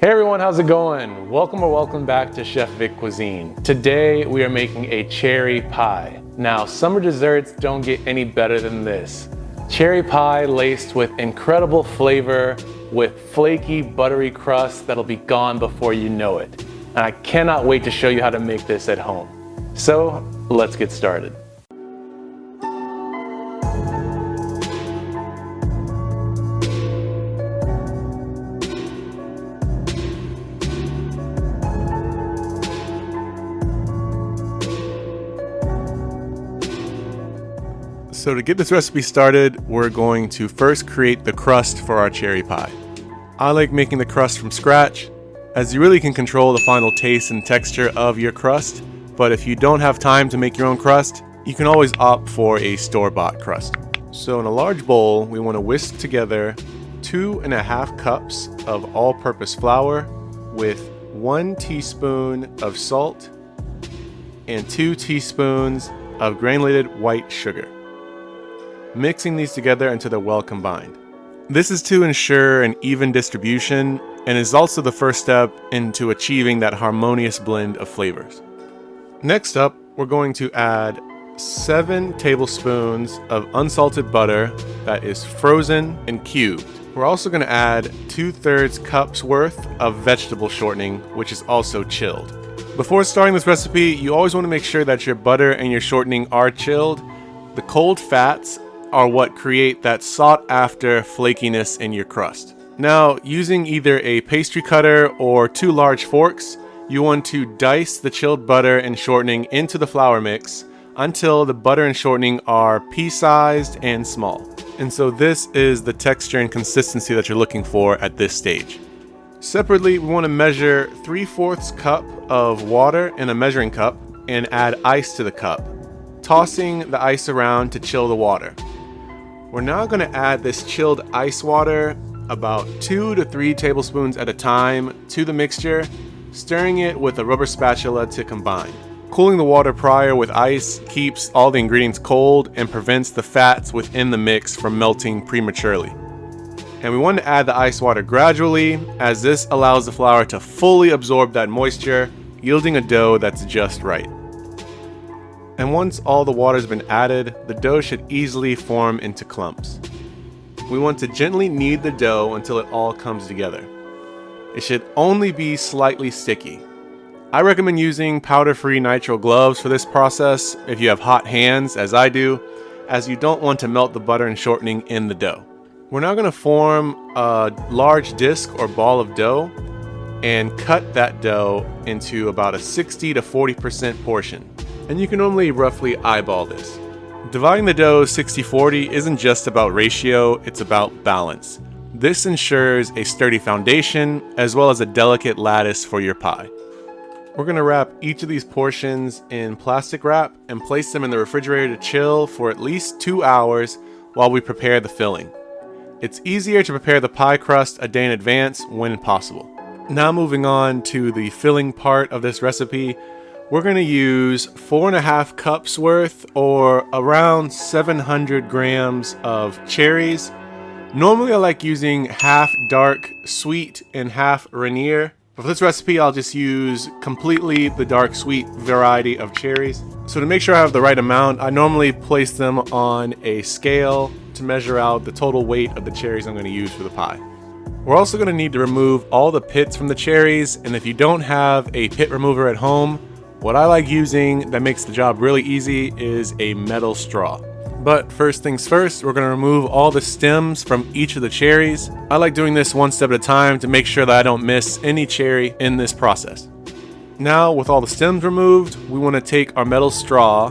Hey everyone, how's it going? Welcome back to Chef Vic Cuisine. Today we are making a cherry pie. Now, summer desserts don't get any better than this. Cherry pie laced with incredible flavor, with flaky, buttery crust that'll be gone before you know it. And I cannot wait to show you how to make this at home. So, let's get started. So to get this recipe started, we're going to first create the crust for our cherry pie. I like making the crust from scratch, as you really can control the final taste and texture of your crust. But if you don't have time to make your own crust, you can always opt for a store-bought crust. So in a large bowl, we want to whisk together 2.5 cups of all-purpose flour with 1 teaspoon of salt and 2 teaspoons of granulated white sugar. Mixing these together until they're well combined. This is to ensure an even distribution and is also the first step into achieving that harmonious blend of flavors. Next up, we're going to add 7 tablespoons of unsalted butter that is frozen and cubed. We're also going to add 2/3 cups worth of vegetable shortening, which is also chilled. Before starting this recipe, you always want to make sure that your butter and your shortening are chilled. The cold fats are what create that sought-after flakiness in your crust. Now, using either a pastry cutter or 2 large forks, you want to dice the chilled butter and shortening into the flour mix until the butter and shortening are pea-sized and small. And so this is the texture and consistency that you're looking for at this stage. Separately, we want to measure 3/4 cup of water in a measuring cup and add ice to the cup, tossing the ice around to chill the water. We're now going to add this chilled ice water about 2 to 3 tablespoons at a time to the mixture, stirring it with a rubber spatula to combine. Cooling the water prior with ice keeps all the ingredients cold and prevents the fats within the mix from melting prematurely. And we want to add the ice water gradually, as this allows the flour to fully absorb that moisture, yielding a dough that's just right. And once all the water's been added, the dough should easily form into clumps. We want to gently knead the dough until it all comes together. It should only be slightly sticky. I recommend using powder-free nitrile gloves for this process if you have hot hands, as I do, as you don't want to melt the butter and shortening in the dough. We're now going to form a large disc or ball of dough and cut that dough into about a 60 to 40% portion. And you can only roughly eyeball this. Dividing the dough 60-40 isn't just about ratio, it's about balance. This ensures a sturdy foundation as well as a delicate lattice for your pie. We're going to wrap each of these portions in plastic wrap and place them in the refrigerator to chill for at least 2 hours while we prepare the filling. It's easier to prepare the pie crust a day in advance when possible. Now moving on to the filling part of this recipe, we're going to use 4.5 cups worth, or around 700 grams of cherries. Normally I like using half dark sweet and half Rainier, but for this recipe I'll just use completely the dark sweet variety of cherries. So to make sure I have the right amount, I normally place them on a scale to measure out the total weight of the cherries I'm going to use for the pie. We're also going to need to remove all the pits from the cherries, and if you don't have a pit remover at home, what I like using that makes the job really easy is a metal straw. But first things first, we're going to remove all the stems from each of the cherries. I like doing this one step at a time to make sure that I don't miss any cherry in this process. Now, with all the stems removed, we want to take our metal straw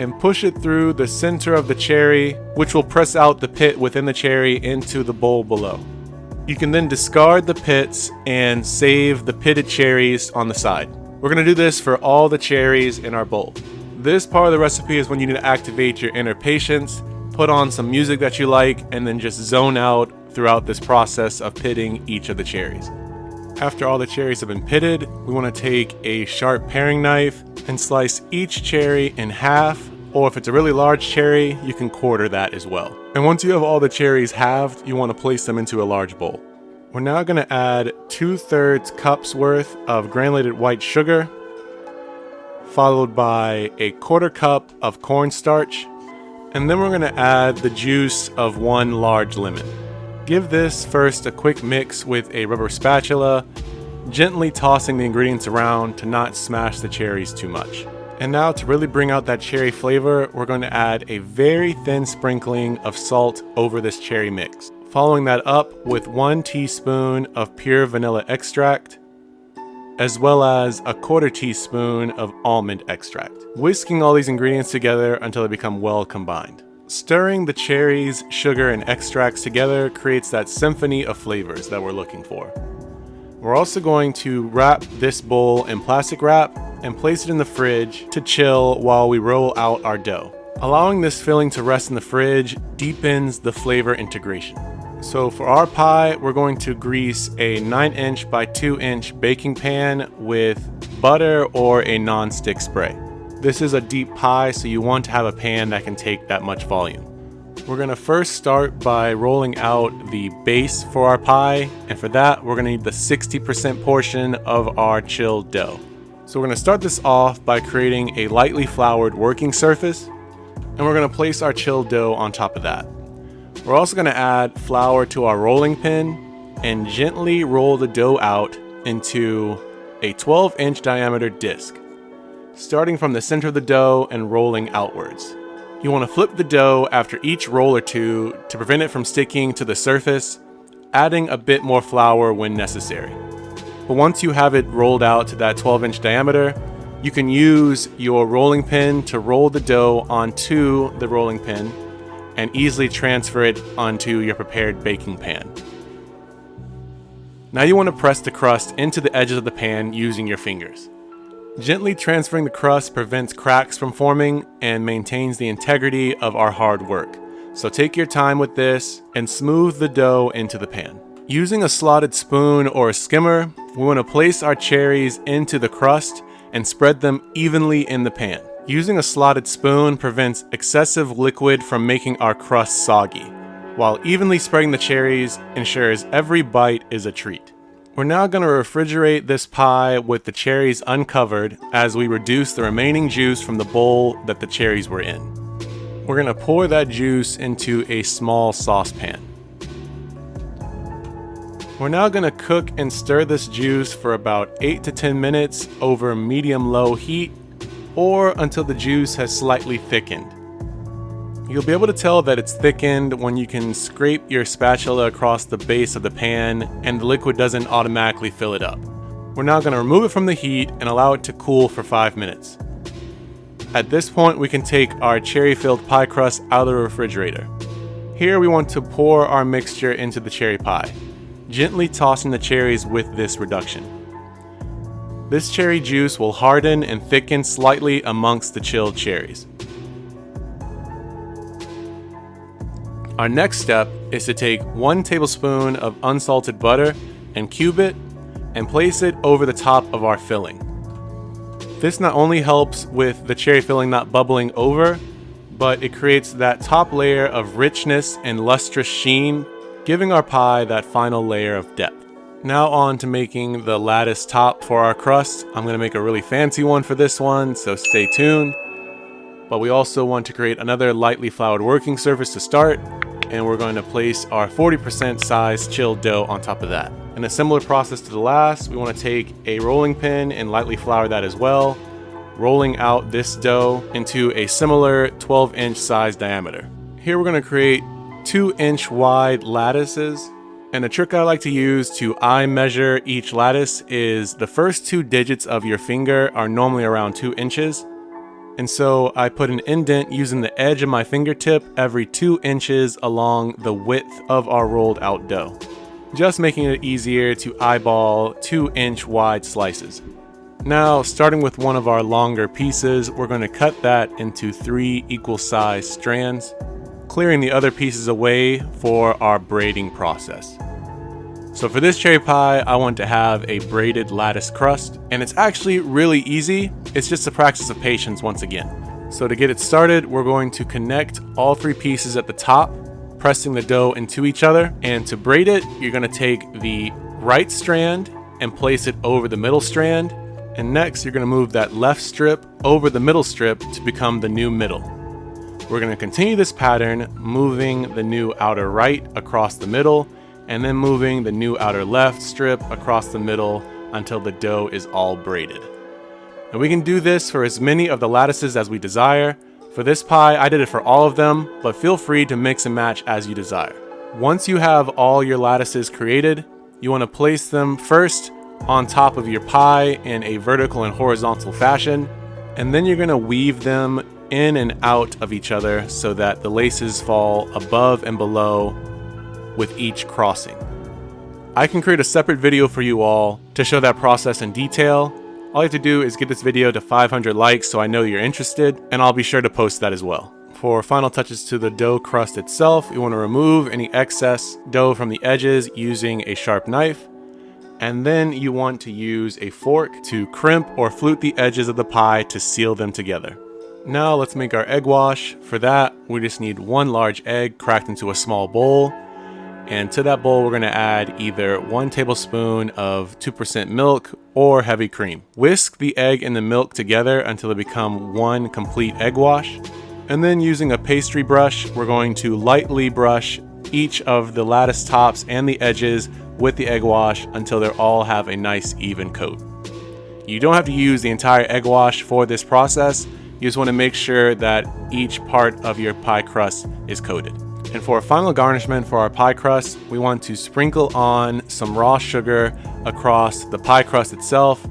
and push it through the center of the cherry, which will press out the pit within the cherry into the bowl below. You can then discard the pits and save the pitted cherries on the side. We're going to do this for all the cherries in our bowl. This part of the recipe is when you need to activate your inner patience, put on some music that you like, and then just zone out throughout this process of pitting each of the cherries. After all the cherries have been pitted, we want to take a sharp paring knife and slice each cherry in half, or if it's a really large cherry, you can quarter that as well. And once you have all the cherries halved, you want to place them into a large bowl. We're now going to add 2/3 cups worth of granulated white sugar, followed by a 1/4 cup of cornstarch, and then we're going to add the juice of 1 large lemon. Give this first a quick mix with a rubber spatula, gently tossing the ingredients around to not smash the cherries too much. And now, to really bring out that cherry flavor, we're going to add a very thin sprinkling of salt over this cherry mix. Following that up with 1 teaspoon of pure vanilla extract, as well as a 1/4 teaspoon of almond extract. Whisking all these ingredients together until they become well combined. Stirring the cherries, sugar, and extracts together creates that symphony of flavors that we're looking for. We're also going to wrap this bowl in plastic wrap and place it in the fridge to chill while we roll out our dough. Allowing this filling to rest in the fridge deepens the flavor integration. So for our pie, we're going to grease a 9" by 2" baking pan with butter or a non-stick spray. This is a deep pie, so you want to have a pan that can take that much volume. We're going to first start by rolling out the base for our pie, and for that we're going to need the 60% portion of our chilled dough. So we're going to start this off by creating a lightly floured working surface, and we're going to place our chilled dough on top of that. We're also going to add flour to our rolling pin and gently roll the dough out into a 12" diameter disc, starting from the center of the dough and rolling outwards. You want to flip the dough after each roll or two to prevent it from sticking to the surface, adding a bit more flour when necessary. But once you have it rolled out to that 12" diameter, you can use your rolling pin to roll the dough onto the rolling pin and easily transfer it onto your prepared baking pan. Now you want to press the crust into the edges of the pan using your fingers. Gently transferring the crust prevents cracks from forming and maintains the integrity of our hard work. So take your time with this and smooth the dough into the pan. Using a slotted spoon or a skimmer, we want to place our cherries into the crust and spread them evenly in the pan. Using a slotted spoon prevents excessive liquid from making our crust soggy, while evenly spreading the cherries ensures every bite is a treat. We're now going to refrigerate this pie with the cherries uncovered as we reduce the remaining juice from the bowl that the cherries were in. We're going to pour that juice into a small saucepan. We're now going to cook and stir this juice for about 8 to 10 minutes over medium-low heat, or until the juice has slightly thickened. You'll be able to tell that it's thickened when you can scrape your spatula across the base of the pan and the liquid doesn't automatically fill it up. We're now going to remove it from the heat and allow it to cool for 5 minutes. At this point, we can take our cherry-filled pie crust out of the refrigerator. Here we want to pour our mixture into the cherry pie, gently tossing the cherries with this reduction. This cherry juice will harden and thicken slightly amongst the chilled cherries. Our next step is to take 1 tablespoon of unsalted butter and cube it and place it over the top of our filling. This not only helps with the cherry filling not bubbling over, but it creates that top layer of richness and lustrous sheen, giving our pie that final layer of depth. Now on to making the lattice top for our crust. I'm going to make a really fancy one for this one, so stay tuned. But we also want to create another lightly floured working surface to start, and we're going to place our 40% size chilled dough on top of that. In a similar process to the last, we want to take a rolling pin and lightly flour that as well, rolling out this dough into a similar 12" size diameter. Here we're going to create 2" wide lattices. And a trick I like to use to eye measure each lattice is the first 2 digits of your finger are normally around 2 inches. And so I put an indent using the edge of my fingertip every 2 inches along the width of our rolled out dough, just making it easier to eyeball 2" wide slices. Now, starting with one of our longer pieces, we're going to cut that into 3 equal sized strands, clearing the other pieces away for our braiding process. So for this cherry pie, I want to have a braided lattice crust, and it's actually really easy. It's just a practice of patience once again. So to get it started, we're going to connect all 3 pieces at the top, pressing the dough into each other. And to braid it, you're going to take the right strand and place it over the middle strand. And next, you're going to move that left strip over the middle strip to become the new middle. We're going to continue this pattern, moving the new outer right across the middle, and then moving the new outer left strip across the middle until the dough is all braided. And we can do this for as many of the lattices as we desire. For this pie, I did it for all of them, but feel free to mix and match as you desire. Once you have all your lattices created, you want to place them first on top of your pie in a vertical and horizontal fashion, and then you're going to weave them in and out of each other so that the laces fall above and below with each crossing. I can create a separate video for you all to show that process in detail. All you have to do is get this video to 500 likes so I know you're interested, and I'll be sure to post that as well. For final touches to the dough crust itself, you want to remove any excess dough from the edges using a sharp knife, and then you want to use a fork to crimp or flute the edges of the pie to seal them together. Now let's make our egg wash. For that, we just need one large egg cracked into a small bowl. And to that bowl, we're going to add either 1 tablespoon of 2% milk or heavy cream. Whisk the egg and the milk together until they become one complete egg wash. And then using a pastry brush, we're going to lightly brush each of the lattice tops and the edges with the egg wash until they all have a nice even coat. You don't have to use the entire egg wash for this process. You just want to make sure that each part of your pie crust is coated. And for a final garnishment for our pie crust, we want to sprinkle on some raw sugar across the pie crust itself,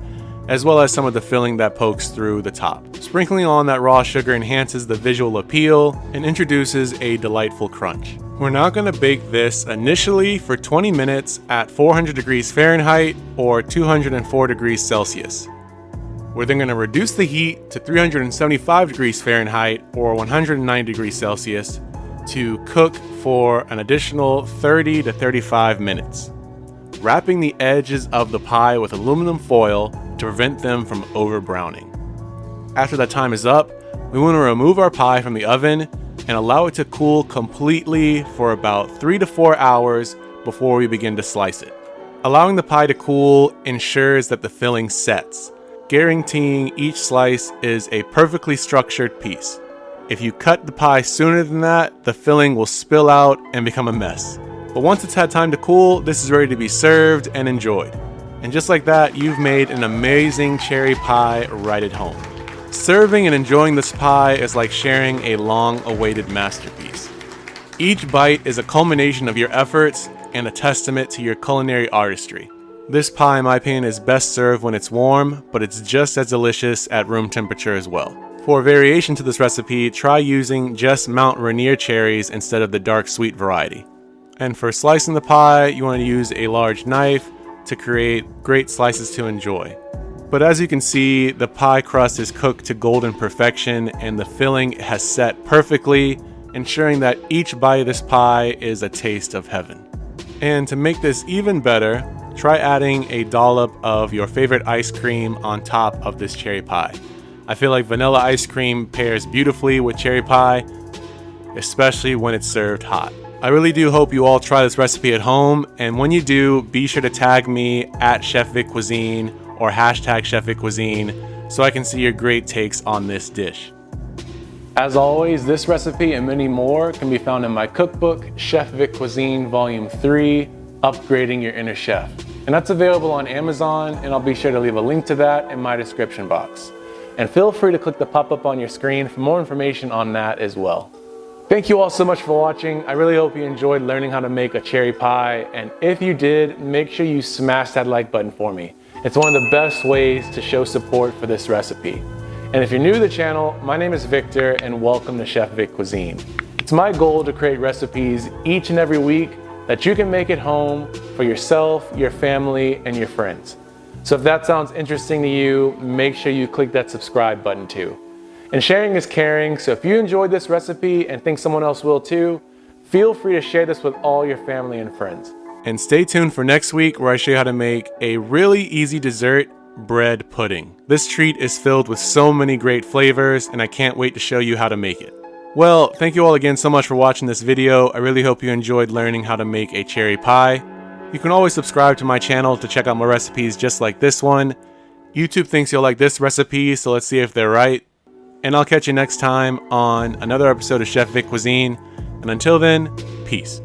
as well as some of the filling that pokes through the top. Sprinkling on that raw sugar enhances the visual appeal and introduces a delightful crunch. We're now going to bake this initially for 20 minutes at 400 degrees Fahrenheit or 204 degrees Celsius. We're then going to reduce the heat to 375 degrees Fahrenheit or 190 degrees Celsius to cook for an additional 30 to 35 minutes, wrapping the edges of the pie with aluminum foil to prevent them from over browning. After that time is up, we want to remove our pie from the oven and allow it to cool completely for about 3 to 4 hours before we begin to slice it. Allowing the pie to cool ensures that the filling sets, guaranteeing each slice is a perfectly structured piece. If you cut the pie sooner than that, the filling will spill out and become a mess. But once it's had time to cool, this is ready to be served and enjoyed. And just like that, you've made an amazing cherry pie right at home. Serving and enjoying this pie is like sharing a long-awaited masterpiece. Each bite is a culmination of your efforts and a testament to your culinary artistry. This pie, in my opinion, is best served when it's warm, but it's just as delicious at room temperature as well. For a variation to this recipe, try using just Mount Rainier cherries instead of the dark sweet variety. And for slicing the pie, you want to use a large knife to create great slices to enjoy. But as you can see, the pie crust is cooked to golden perfection and the filling has set perfectly, ensuring that each bite of this pie is a taste of heaven. And to make this even better, try adding a dollop of your favorite ice cream on top of this cherry pie. I feel like vanilla ice cream pairs beautifully with cherry pie, especially when it's served hot. I really do hope you all try this recipe at home, and when you do, be sure to tag me at Chef Vic Cuisine or hashtag Chef Vic Cuisine so I can see your great takes on this dish. As always, this recipe and many more can be found in my cookbook, Chef Vic Cuisine Volume 3, Upgrading Your Inner Chef. And that's available on Amazon, and I'll be sure to leave a link to that in my description box. And feel free to click the pop-up on your screen for more information on that as well. Thank you all so much for watching. I really hope you enjoyed learning how to make a cherry pie, and if you did, make sure you smash that like button for me. It's one of the best ways to show support for this recipe. And if you're new to the channel, my name is Victor and welcome to Chef Vic Cuisine. It's my goal to create recipes each and every week that you can make at home for yourself, your family, and your friends. So if that sounds interesting to you, make sure you click that subscribe button too. And sharing is caring, so if you enjoyed this recipe and think someone else will too, feel free to share this with all your family and friends. And stay tuned for next week where I show you how to make a really easy dessert, bread pudding. This treat is filled with so many great flavors and I can't wait to show you how to make it. Well, thank you all again so much for watching this video. I really hope you enjoyed learning how to make a cherry pie. You can always subscribe to my channel to check out more recipes just like this one. YouTube thinks you'll like this recipe, so let's see if they're right. And I'll catch you next time on another episode of Chef Vic Cuisine. And until then, peace.